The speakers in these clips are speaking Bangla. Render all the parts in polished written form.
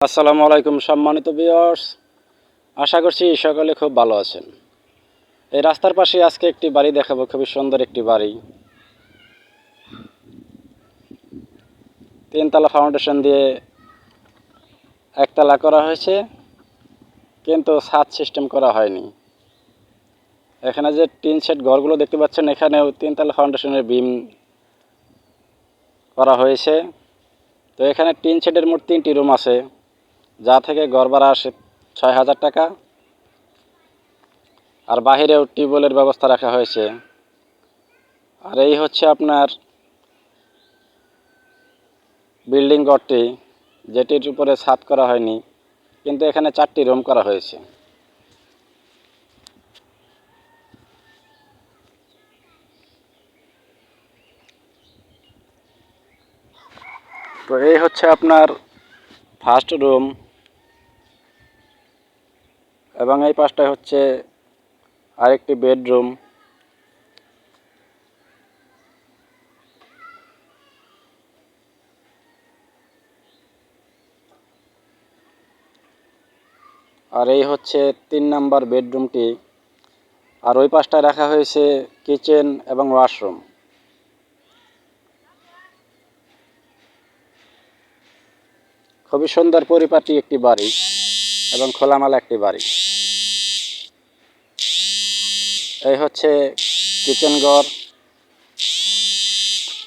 আসসালামু আলাইকুম সম্মানিত ভিউয়ার্স, আশা করছি সকলে খুব ভালো আছেন। এই রাস্তার পাশে আজকে একটি বাড়ি দেখাবো, খুবই সুন্দর একটি বাড়ি। তিনতলা ফাউন্ডেশন দিয়ে একতলা করা হয়েছে, কিন্তু ছাদ সিস্টেম করা হয়নি। এখানে যে টিন শেড ঘরগুলো দেখতে পাচ্ছেন, এখানেও তিনতলা ফাউন্ডেশনের বিম করা হয়েছে। তো এখানে টিন শেডের মোট 3টি রুম আছে, যা থেকে ঘর ভাড়া আসে 6,000 টাকা। আর বাহিরেও টিউবওয়েলের ব্যবস্থা রাখা হয়েছে। আর এই হচ্ছে আপনার বিল্ডিং ঘরটি, যেটির উপরে ছাদ করা হয়নি, কিন্তু এখানে 4টি রুম করা হয়েছে। তো এই হচ্ছে আপনার ফার্স্ট রুম, এবং এই পাশটায় হচ্ছে আরেকটি বেডরুম। আর এই হচ্ছে 3 নাম্বার বেডরুমটি। আর ওই পাশটায় রাখা হয়েছে কিচেন এবং ওয়াশরুম। খুবই সুন্দর পরিপাটি একটি বাড়ি এবং খোলামেলা একটি বাড়ি। এই হচ্ছে কিচেন ঘর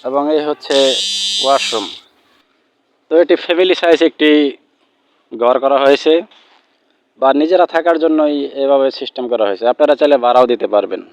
এবং এই হচ্ছে ওয়াশরুম। তো এটি ফ্যামিলি সাইজ একটি ঘর করা হয়েছে, বা নিজেরা থাকার জন্যই এভাবে সিস্টেম করা হয়েছে। আপনারা চাইলে ভাড়াও দিতে পারবেন।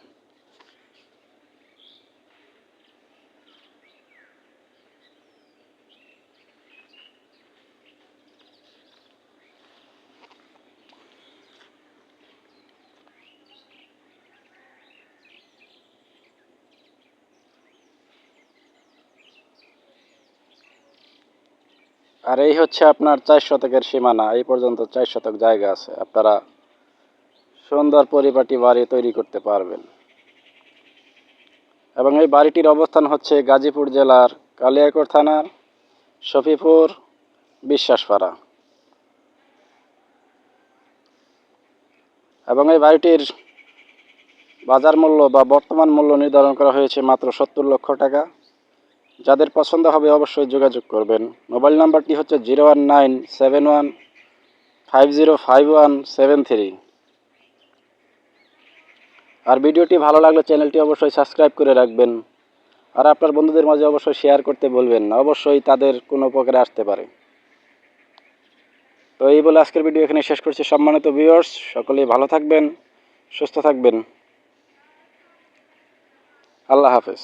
আর এই হচ্ছে আপনার 4 শতকের সীমানা। এই পর্যন্ত 4 শতক জায়গা আছে, আপনারা সুন্দর পরিপাটি বাড়ি তৈরি করতে পারবেন। এবং এই বাড়িটির অবস্থান হচ্ছে গাজীপুর জেলার কালিয়াকৈর থানার শফিপুর বিশ্বাসপাড়া। এবং এই বাড়িটির বাজার মূল্য বা বর্তমান মূল্য নির্ধারণ করা হয়েছে মাত্র 70 লক্ষ টাকা। যাদের পছন্দ হবে অবশ্যই যোগাযোগ করবেন। মোবাইল নাম্বারটি হচ্ছে 01971505173। আর ভিডিওটি ভালো লাগলে চ্যানেলটি অবশ্যই সাবস্ক্রাইব করে রাখবেন। আর আপনার বন্ধুদের মাঝে অবশ্যই শেয়ার করতে বলবেন না, অবশ্যই তাদের কোনো উপকারে আসতে পারে। তো এই বলে আজকের ভিডিও এখানে শেষ করছি। সম্মানিত ভিউয়ার্স, সকলেই ভালো থাকবেন, সুস্থ থাকবেন। আল্লাহ হাফেজ।